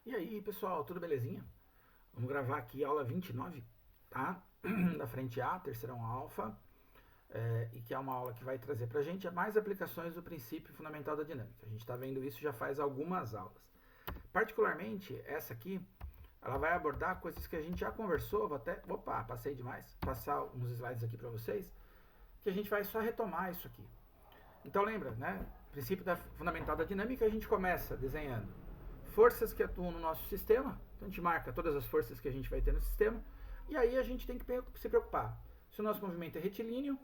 E aí, pessoal, tudo belezinha? Vamos gravar aqui a aula 29, tá? Da frente A, terceirão alfa, e que é uma aula que vai trazer pra gente mais aplicações do princípio fundamental da dinâmica. A gente está vendo isso já faz algumas aulas. Particularmente, essa aqui, ela vai abordar coisas que a gente já conversou, vou até, opa, passei demais, passar uns slides aqui para vocês, que a gente vai só retomar isso aqui. Então lembra, né? Princípio fundamental da dinâmica, a gente começa desenhando forças que atuam no nosso sistema, então a gente marca todas as forças que a gente vai ter no sistema, e aí a gente tem que se preocupar se o nosso movimento é retilíneo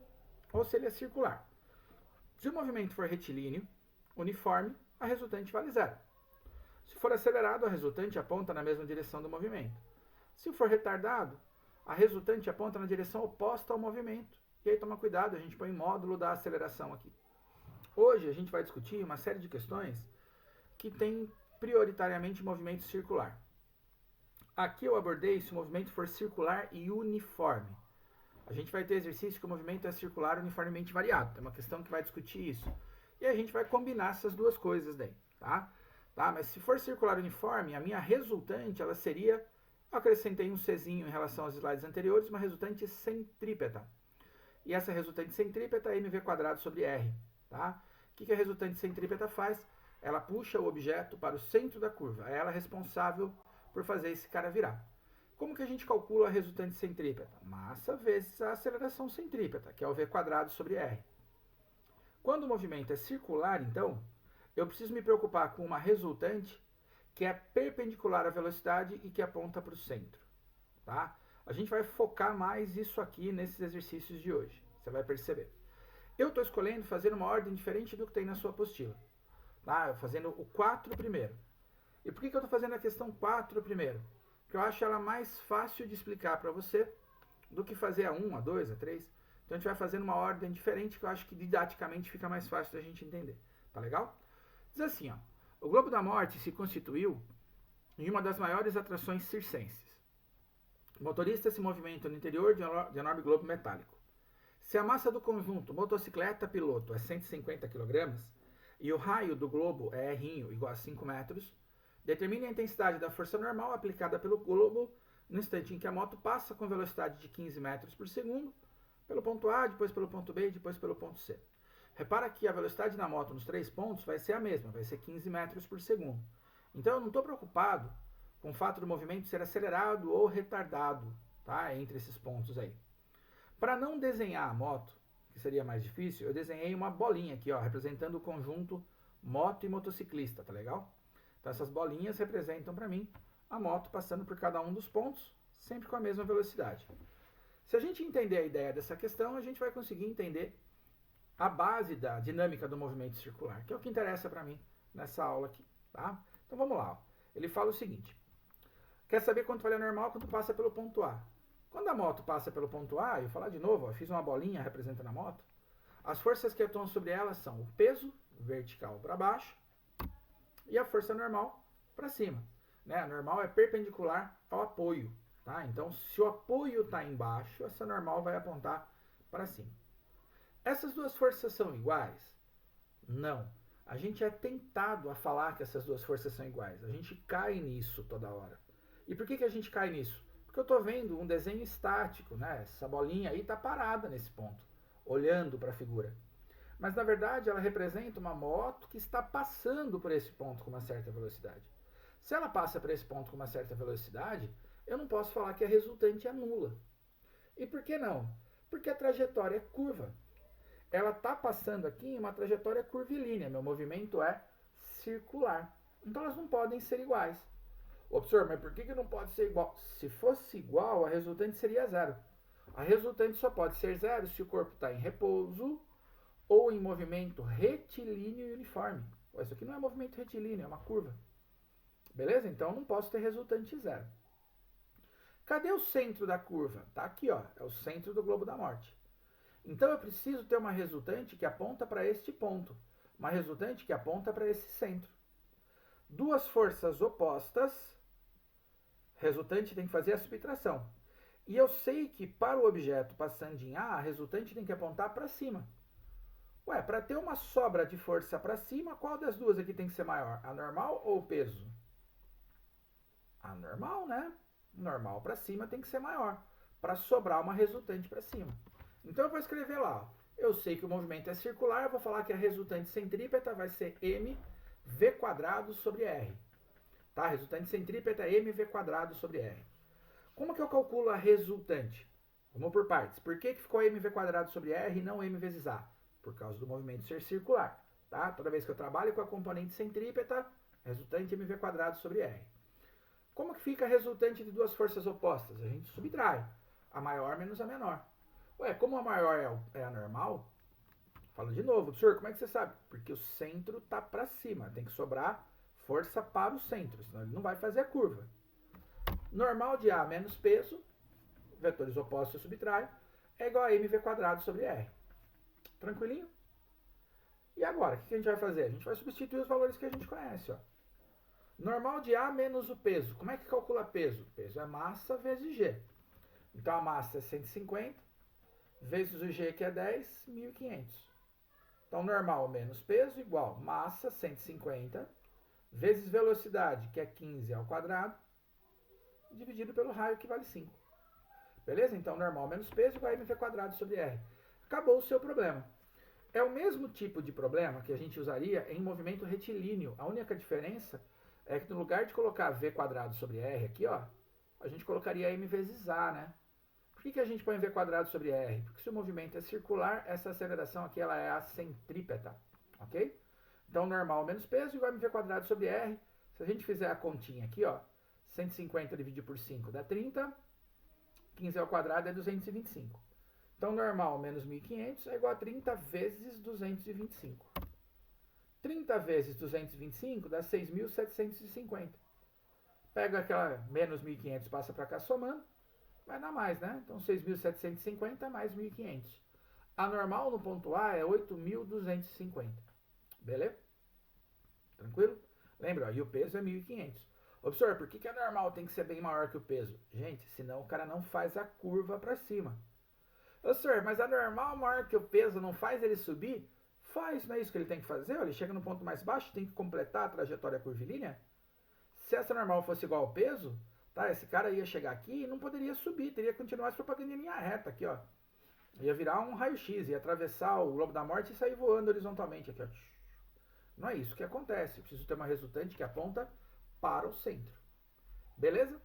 ou se ele é circular. Se o movimento for retilíneo, uniforme, a resultante vale zero. Se for acelerado, a resultante aponta na mesma direção do movimento. Se for retardado, a resultante aponta na direção oposta ao movimento. E aí toma cuidado, a gente põe módulo da aceleração aqui. Hoje a gente vai discutir uma série de questões que tem prioritariamente movimento circular. Aqui eu abordei se o movimento for circular e uniforme. A gente vai ter exercício que o movimento é circular uniformemente variado. Tem uma questão que vai discutir isso. E a gente vai combinar essas duas coisas daí, tá? Mas se for circular uniforme, a minha resultante, ela seria, eu acrescentei um Czinho em relação aos slides anteriores, uma resultante centrípeta. E essa resultante centrípeta é mv² sobre r, tá? O que a resultante centrípeta faz? Ela puxa o objeto para o centro da curva. É ela responsável por fazer esse cara virar. Como que a gente calcula a resultante centrípeta? Massa vezes a aceleração centrípeta, que é o v² sobre r. Quando o movimento é circular, então, eu preciso me preocupar com uma resultante que é perpendicular à velocidade e que aponta para o centro. Tá? A gente vai focar mais isso aqui nesses exercícios de hoje. Você vai perceber. Eu estou escolhendo fazer uma ordem diferente do que tem na sua apostila. Tá? Fazendo o 4 primeiro. E por que eu estou fazendo a questão 4 primeiro? Porque eu acho ela mais fácil de explicar para você do que fazer a 1, a 2, a 3. Então a gente vai fazendo uma ordem diferente que eu acho que didaticamente fica mais fácil da gente entender. Tá legal? Diz assim, ó. O Globo da Morte se constituiu em uma das maiores atrações circenses. O motorista se movimenta no interior de um enorme globo metálico. Se a massa do conjunto motocicleta-piloto é 150 kg e o raio do globo é R igual a 5 metros, determine a intensidade da força normal aplicada pelo globo no instante em que a moto passa com velocidade de 15 metros por segundo pelo ponto A, depois pelo ponto B e depois pelo ponto C. Repara que a velocidade da moto nos 3 pontos vai ser a mesma, vai ser 15 metros por segundo. Então eu não estou preocupado com o fato do movimento ser acelerado ou retardado, tá? Entre esses pontos aí. Para não desenhar a moto, que seria mais difícil, eu desenhei uma bolinha aqui, ó, representando o conjunto moto e motociclista, tá legal? Então essas bolinhas representam para mim a moto passando por cada um dos pontos, sempre com a mesma velocidade. Se a gente entender a ideia dessa questão, a gente vai conseguir entender a base da dinâmica do movimento circular, que é o que interessa para mim nessa aula aqui, tá? Então vamos lá. Ó. Ele fala o seguinte: quer saber quanto vale a normal quando passa pelo ponto A? Quando a moto passa pelo ponto A, eu vou falar de novo, ó, fiz uma bolinha representando a moto. As forças que atuam sobre ela são o peso vertical para baixo e a força normal para cima. Né? A normal é perpendicular ao apoio. Tá? Então, se o apoio está embaixo, essa normal vai apontar para cima. Essas duas forças são iguais? Não. A gente é tentado a falar que essas duas forças são iguais. A gente cai nisso toda hora. E por que a gente cai nisso? Porque eu estou vendo um desenho estático, né? Essa bolinha aí está parada nesse ponto, olhando para a figura. Mas na verdade ela representa uma moto que está passando por esse ponto com uma certa velocidade. Se ela passa por esse ponto com uma certa velocidade, eu não posso falar que a resultante é nula. E por que não? Porque a trajetória é curva. Ela está passando aqui em uma trajetória curvilínea. Meu movimento é circular. Então elas não podem ser iguais. Ô, professor, mas por que não pode ser igual? Se fosse igual, a resultante seria zero. A resultante só pode ser zero se o corpo está em repouso ou em movimento retilíneo e uniforme. Isso aqui não é movimento retilíneo, é uma curva. Beleza? Então não posso ter resultante zero. Cadê o centro da curva? Tá aqui, ó. É o centro do globo da morte. Então eu preciso ter uma resultante que aponta para este ponto. Uma resultante que aponta para esse centro. Duas forças opostas, resultante tem que fazer a subtração. E eu sei que para o objeto passando em A, a resultante tem que apontar para cima. Ué, para ter uma sobra de força para cima, qual das duas aqui tem que ser maior? A normal ou o peso? A normal, né? Normal para cima tem que ser maior, para sobrar uma resultante para cima. Então eu vou escrever lá, ó. Eu sei que o movimento é circular, eu vou falar que a resultante centrípeta vai ser mv² sobre r. Tá? A resultante centrípeta é mv² sobre r. Como que eu calculo a resultante? Vamos por partes. Por que ficou mv² sobre r e não m vezes a? Por causa do movimento ser circular. Tá? Toda vez que eu trabalho com a componente centrípeta, resultante mv² sobre r. Como que fica a resultante de duas forças opostas? A gente subtrai. A maior menos a menor. Ué, como a maior é a normal, falo de novo, professor, como é que você sabe? Porque o centro está para cima, tem que sobrar força para o centro, senão ele não vai fazer a curva. Normal de A menos peso, vetores opostos eu subtraio, é igual a mv² sobre r. Tranquilinho? E agora, o que a gente vai fazer? A gente vai substituir os valores que a gente conhece, ó. Normal de A menos o peso. Como é que calcula peso? Peso é massa vezes G. Então a massa é 150 vezes o G, que é 10, 1.500. Então, normal menos peso igual massa, 150, vezes velocidade, que é 15 ao quadrado, dividido pelo raio, que vale 5. Beleza? Então, normal menos peso igual a mv² sobre r. Acabou o seu problema. É o mesmo tipo de problema que a gente usaria em movimento retilíneo. A única diferença é que no lugar de colocar v² sobre r aqui, ó, a gente colocaria m vezes a, né? Por que a gente põe v² sobre r? Porque se o movimento é circular, essa aceleração aqui ela é a centrípeta, ok? Então, normal menos peso igual a mv² sobre r. Se a gente fizer a continha aqui, ó, 150 dividido por 5 dá 30, 15 ao quadrado é 225. Então, normal menos 1.500 é igual a 30 vezes 225. 30 vezes 225 dá 6.750. Pega aquela menos 1.500, passa para cá somando. Vai dar mais, né? Então, 6.750 mais 1.500. A normal no ponto A é 8.250. Beleza? Tranquilo? Lembra, ó, e o peso é 1.500. Professor, por que a normal tem que ser bem maior que o peso? Gente, senão o cara não faz a curva para cima. Professor, mas a normal maior que o peso não faz ele subir? Faz, não é isso que ele tem que fazer? Ele chega no ponto mais baixo, tem que completar a trajetória curvilínea? Se essa normal fosse igual ao peso, tá? Esse cara ia chegar aqui e não poderia subir, teria que continuar propagando em linha reta aqui, ó. Ia virar um raio-x, ia atravessar o globo da morte e sair voando horizontalmente aqui, ó. Não é isso que acontece. Eu preciso ter uma resultante que aponta para o centro. Beleza?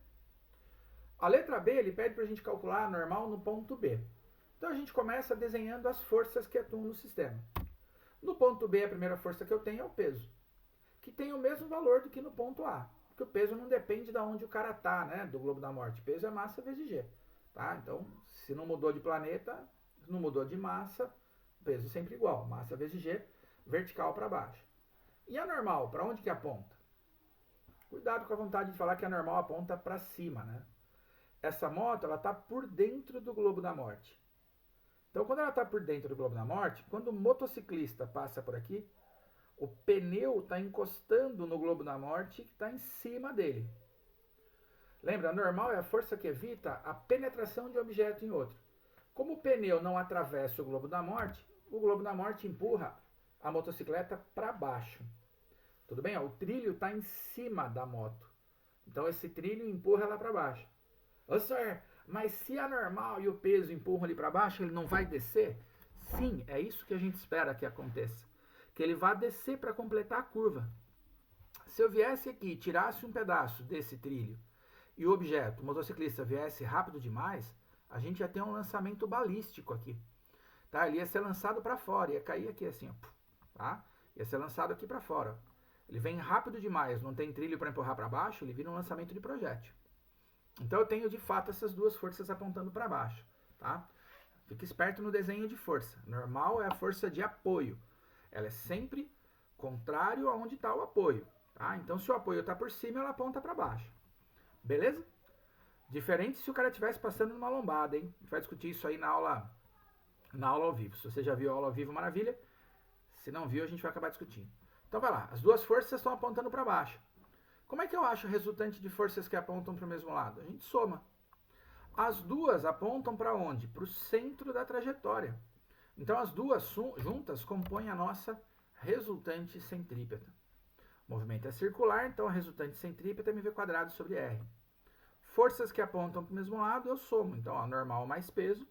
A letra B, ele pede para a gente calcular a normal no ponto B. Então a gente começa desenhando as forças que atuam no sistema. No ponto B, a primeira força que eu tenho é o peso, que tem o mesmo valor do que no ponto A. Porque o peso não depende de onde o cara está, né? Do globo da morte. Peso é massa vezes G. Tá? Então, se não mudou de planeta, não mudou de massa, peso sempre igual. Massa vezes G, vertical para baixo. E a normal, para onde que aponta? Cuidado com a vontade de falar que a normal aponta para cima, né? Essa moto, ela está por dentro do globo da morte. Então, quando ela está por dentro do globo da morte, quando o motociclista passa por aqui, o pneu está encostando no globo da morte que está em cima dele. Lembra, a normal é a força que evita a penetração de um objeto em outro. Como o pneu não atravessa o globo da morte empurra a motocicleta para baixo. Tudo bem? O trilho está em cima da moto. Então esse trilho empurra ela para baixo. Ô senhor, mas se a normal e o peso empurram ele para baixo, ele não vai descer? Sim, é isso que a gente espera que aconteça. Que ele vá descer para completar a curva. Se eu viesse aqui e tirasse um pedaço desse trilho e o objeto, o motociclista, viesse rápido demais, a gente ia ter um lançamento balístico aqui. Tá? Ele ia ser lançado para fora, ia cair aqui assim, ó, tá? Ia ser lançado aqui para fora. Ele vem rápido demais, não tem trilho para empurrar para baixo, ele vira um lançamento de projétil. Então eu tenho de fato essas duas forças apontando para baixo, tá? Fique esperto no desenho de força. Normal é a força de apoio. Ela é sempre contrário aonde está o apoio, tá? Então se o apoio está por cima, ela aponta para baixo. Beleza? Diferente se o cara estivesse passando numa lombada, hein? A gente vai discutir isso aí na aula ao vivo. Se você já viu a aula ao vivo, maravilha. Se não viu, a gente vai acabar discutindo. Então vai lá, as duas forças estão apontando para baixo. Como é que eu acho o resultante de forças que apontam para o mesmo lado? A gente soma. As duas apontam para onde? Para o centro da trajetória. Então as duas juntas compõem a nossa resultante centrípeta. O movimento é circular, então a resultante centrípeta é mv² sobre r. Forças que apontam para o mesmo lado, eu somo. Então, a normal mais peso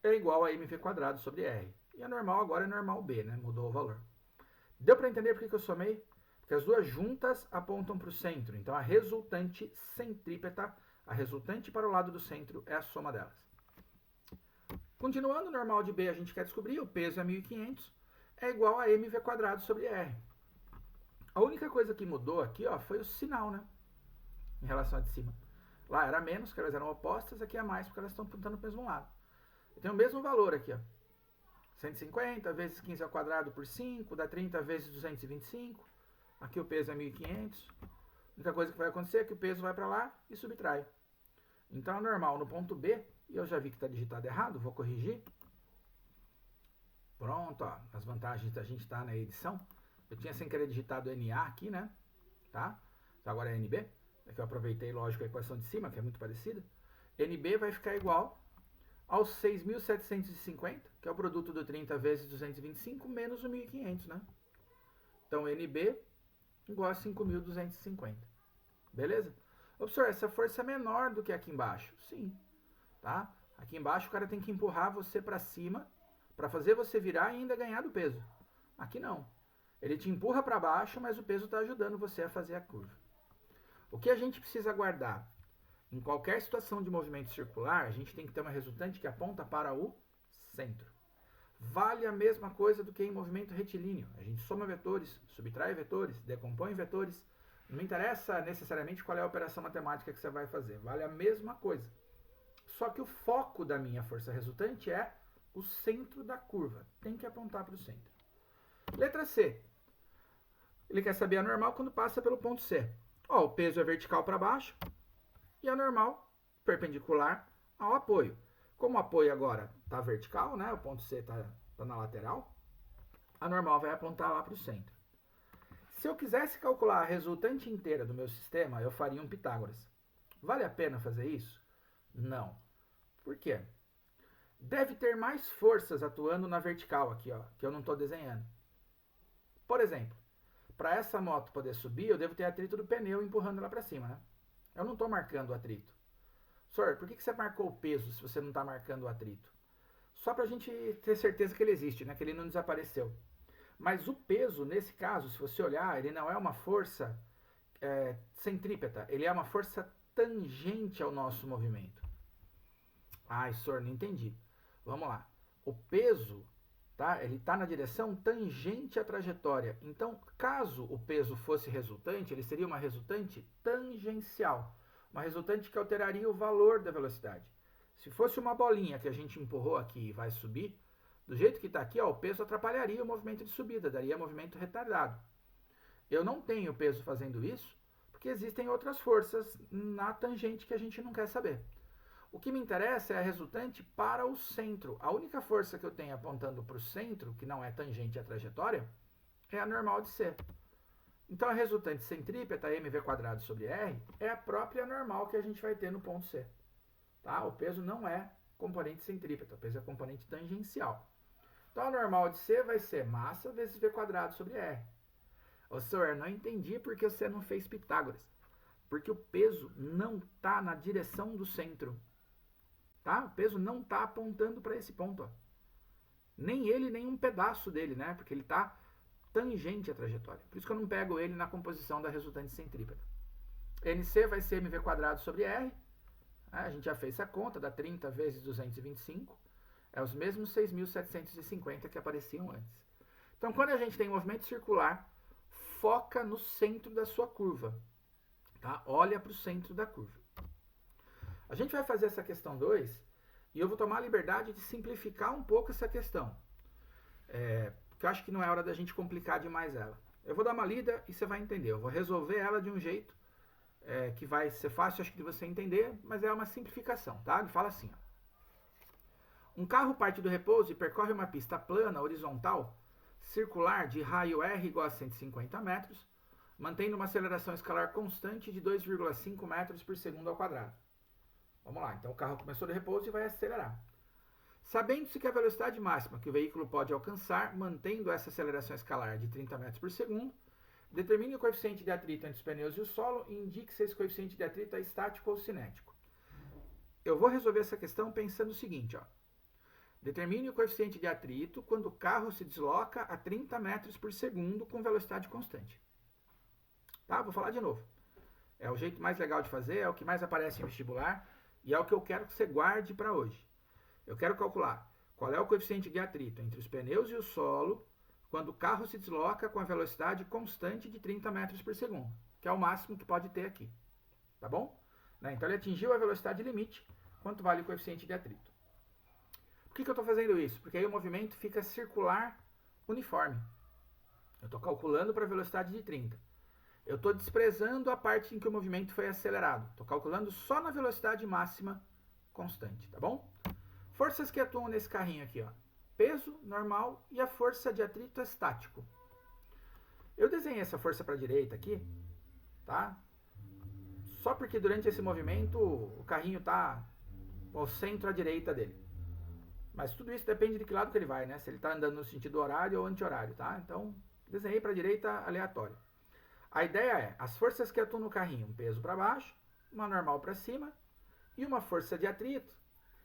é igual a mv² sobre r. E a normal agora é normal B, né? Mudou o valor. Deu para entender por que eu somei? Porque as duas juntas apontam para o centro. Então, a resultante centrípeta, a resultante para o lado do centro, é a soma delas. Continuando, o normal de B a gente quer descobrir, o peso é 1.500, é igual a mv² sobre r. A única coisa que mudou aqui, ó, foi o sinal, né? Em relação à de cima. Lá era menos, porque elas eram opostas, aqui é mais, porque elas estão apontando para o mesmo lado. Eu tenho o mesmo valor aqui, ó. 150 vezes 15 ao quadrado por 5, dá 30 vezes 225. Aqui o peso é 1.500. A única coisa que vai acontecer é que o peso vai para lá e subtrai. Então, é normal no ponto B, e eu já vi que está digitado errado, vou corrigir. Pronto, ó, as vantagens da gente estar na edição. Eu tinha sem querer digitado NA aqui, né? Tá? Então, agora é NB. Aqui eu aproveitei, lógico, a equação de cima, que é muito parecida. NB vai ficar igual aos 6.750, que é o produto do 30 vezes 225, menos o 1.500, né? Então, NB igual a 5.250. Beleza? Observe, essa força é menor do que aqui embaixo. Sim. Tá? Aqui embaixo o cara tem que empurrar você para cima para fazer você virar e ainda ganhar do peso. Aqui não. Ele te empurra para baixo, mas o peso está ajudando você a fazer a curva. O que a gente precisa guardar? Em qualquer situação de movimento circular, a gente tem que ter uma resultante que aponta para o centro. Vale a mesma coisa do que em movimento retilíneo. A gente soma vetores, subtrai vetores, decompõe vetores. Não interessa necessariamente qual é a operação matemática que você vai fazer. Vale a mesma coisa. Só que o foco da minha força resultante é o centro da curva. Tem que apontar para o centro. Letra C. Ele quer saber a normal quando passa pelo ponto C. Ó, o peso é vertical para baixo e a normal perpendicular ao apoio. Como o apoio agora está vertical, né? O ponto C está na lateral, a normal vai apontar lá para o centro. Se eu quisesse calcular a resultante inteira do meu sistema, eu faria um Pitágoras. Vale a pena fazer isso? Não. Por quê? Deve ter mais forças atuando na vertical aqui, ó, que eu não estou desenhando. Por exemplo, para essa moto poder subir, eu devo ter atrito do pneu empurrando ela para cima, né? Eu não estou marcando o atrito. Senhor, por que você marcou o peso se você não está marcando o atrito? Só para a gente ter certeza que ele existe, né? Que ele não desapareceu. Mas o peso, nesse caso, se você olhar, ele não é uma força centrípeta. Ele é uma força tangente ao nosso movimento. Ai, senhor, não entendi. Vamos lá. O peso, tá? Ele está na direção tangente à trajetória. Então, caso o peso fosse resultante, ele seria uma resultante tangencial. Uma resultante que alteraria o valor da velocidade. Se fosse uma bolinha que a gente empurrou aqui e vai subir, do jeito que está aqui, ó, o peso atrapalharia o movimento de subida, daria movimento retardado. Eu não tenho peso fazendo isso, porque existem outras forças na tangente que a gente não quer saber. O que me interessa é a resultante para o centro. A única força que eu tenho apontando para o centro, que não é tangente à trajetória, é a normal de C. Então, a resultante centrípeta, mv² sobre r, é a própria normal que a gente vai ter no ponto C. Tá? O peso não é componente centrípeta, o peso é componente tangencial. Então, a normal de C vai ser massa vezes v² sobre r. Ô, senhor, não entendi porque você não fez Pitágoras. Porque o peso não está na direção do centro. Tá? O peso não está apontando para esse ponto. Ó. Nem ele, nem um pedaço dele, né? Porque ele está tangente à trajetória. Por isso que eu não pego ele na composição da resultante centrípeta. NC vai ser mv² sobre r. A gente já fez essa conta, dá 30 vezes 225. É os mesmos 6.750 que apareciam antes. Então, quando a gente tem movimento circular, foca no centro da sua curva. Tá? Olha para o centro da curva. A gente vai fazer essa questão 2 e eu vou tomar a liberdade de simplificar um pouco essa questão. Porque eu acho que não é hora da gente complicar demais ela. Eu vou dar uma lida e você vai entender. Eu vou resolver ela de um jeito que vai ser fácil, acho que de você entender, mas é uma simplificação, tá? Ele fala assim, ó. Um carro parte do repouso e percorre uma pista plana, horizontal, circular, de raio R igual a 150 metros, mantendo uma aceleração escalar constante de 2,5 metros por segundo ao quadrado. Vamos lá, então o carro começou do repouso e vai acelerar. Sabendo-se que a velocidade máxima que o veículo pode alcançar, mantendo essa aceleração escalar de 30 metros por segundo, Determine o coeficiente de atrito entre os pneus e o solo e indique se esse coeficiente de atrito é estático ou cinético. Eu vou resolver essa questão pensando o seguinte, ó. Determine o coeficiente de atrito quando o carro se desloca a 30 metros por segundo com velocidade constante. Tá? Vou falar de novo. É o jeito mais legal de fazer, é o que mais aparece em vestibular e é o que eu quero que você guarde para hoje. Eu quero calcular qual é o coeficiente de atrito entre os pneus e o solo quando o carro se desloca com a velocidade constante de 30 metros por segundo, que é o máximo que pode ter aqui. Tá bom? Então ele atingiu a velocidade limite, quanto vale o coeficiente de atrito. Por que eu estou fazendo isso? Porque aí o movimento fica circular uniforme. Eu estou calculando para a velocidade de 30. Eu estou desprezando a parte em que o movimento foi acelerado. Estou calculando só na velocidade máxima constante, tá bom? Forças que atuam nesse carrinho aqui, ó. Peso normal e a força de atrito estático. Eu desenhei essa força para a direita aqui, tá? Só porque durante esse movimento o carrinho está ao centro à direita dele. Mas tudo isso depende de que lado que ele vai, né? Se ele está andando no sentido horário ou anti-horário, tá? Então, desenhei para a direita aleatório. A ideia é as forças que atuam no carrinho, um peso para baixo, uma normal para cima e uma força de atrito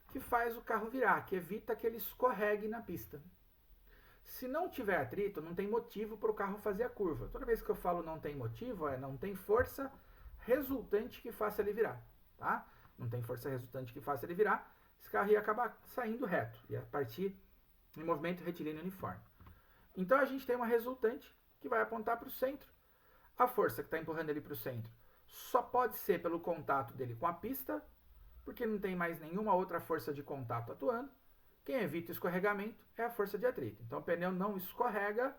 que faz o carro virar, que evita que ele escorregue na pista. Se não tiver atrito, não tem motivo para o carro fazer a curva. Toda vez que eu falo não tem motivo, não tem força resultante que faça ele virar, tá? Não tem força resultante que faça ele virar, esse carro ia acabar saindo reto, ia partir em movimento retilíneo uniforme. Então a gente tem uma resultante que vai apontar para o centro. A força que está empurrando ele para o centro só pode ser pelo contato dele com a pista, porque não tem mais nenhuma outra força de contato atuando. Quem evita o escorregamento é a força de atrito. Então o pneu não escorrega,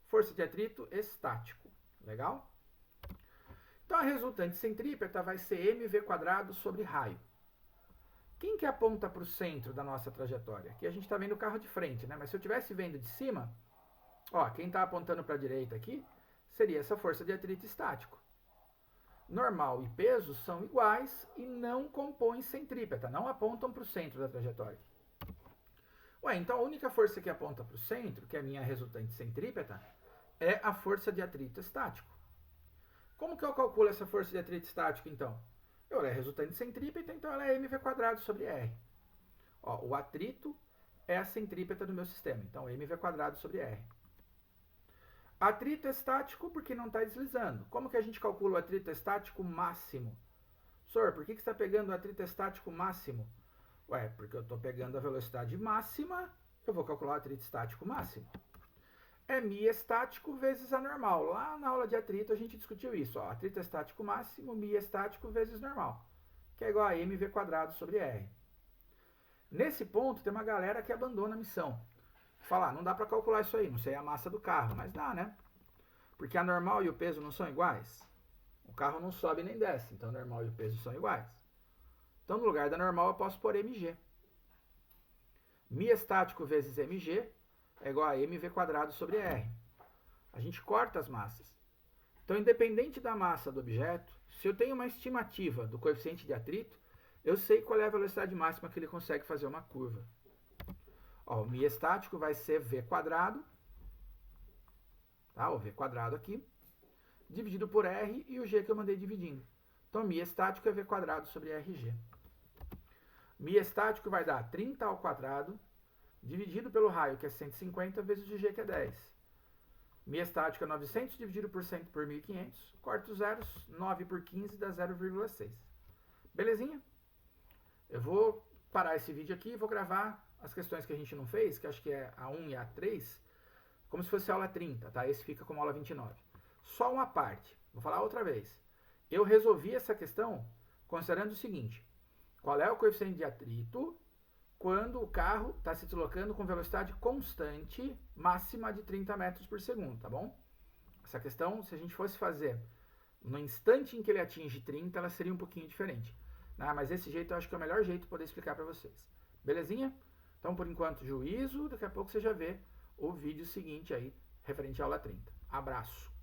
força de atrito estático. Legal? Então a resultante centrípeta vai ser mv² sobre raio. Quem que aponta para o centro da nossa trajetória? Aqui a gente está vendo o carro de frente, né? Mas se eu estivesse vendo de cima, ó, quem está apontando para a direita aqui seria essa força de atrito estático. Normal e peso são iguais e não compõem centrípeta, não apontam para o centro da trajetória. Ué, então a única força que aponta para o centro, que é a minha resultante centrípeta, é a força de atrito estático. Como que eu calculo essa força de atrito estático, então? Ela é resultante centrípeta, então ela é mv² sobre R. Ó, o atrito é a centrípeta do meu sistema, então mv² sobre R. Atrito estático porque não está deslizando. Como que a gente calcula o atrito estático máximo? Senhor, por que você está pegando o atrito estático máximo? Ué, porque eu estou pegando a velocidade máxima, eu vou calcular o atrito estático máximo. É mi estático vezes a normal. Lá na aula de atrito a gente discutiu isso. Ó, atrito estático máximo, mi estático vezes normal, que é igual a mv² sobre R. Nesse ponto tem uma galera que abandona a missão. Fala, não dá para calcular isso aí, não sei a massa do carro, mas dá, né? Porque a normal e o peso não são iguais. O carro não sobe nem desce, então a normal e o peso são iguais. Então no lugar da normal eu posso pôr mg. Mi estático vezes mg é igual a mv² sobre R. A gente corta as massas. Então, independente da massa do objeto, se eu tenho uma estimativa do coeficiente de atrito, eu sei qual é a velocidade máxima que ele consegue fazer uma curva. Ó, o mi estático vai ser v², tá? O v² aqui, dividido por R e o g que eu mandei dividindo. Então, mi estático é v² sobre rg. Mi estático vai dar 30 ao quadrado, dividido pelo raio, que é 150, vezes o g, que é 10. Mi estático é 900 dividido por 100 por 1.500. Corto os zeros, 9 por 15 dá 0,6. Belezinha? Eu vou parar esse vídeo aqui e vou gravar as questões que a gente não fez, que acho que é a 1 e a 3, como se fosse aula 30, tá? Esse fica como aula 29. Só uma parte. Vou falar outra vez. Eu resolvi essa questão considerando o seguinte. Qual é o coeficiente de atrito quando o carro está se deslocando com velocidade constante, máxima de 30 metros por segundo, tá bom? Essa questão, se a gente fosse fazer no instante em que ele atinge 30, ela seria um pouquinho diferente. Né? Mas esse jeito eu acho que é o melhor jeito de poder explicar para vocês. Belezinha? Então, por enquanto, juízo. Daqui a pouco você já vê o vídeo seguinte aí, referente à aula 30. Abraço!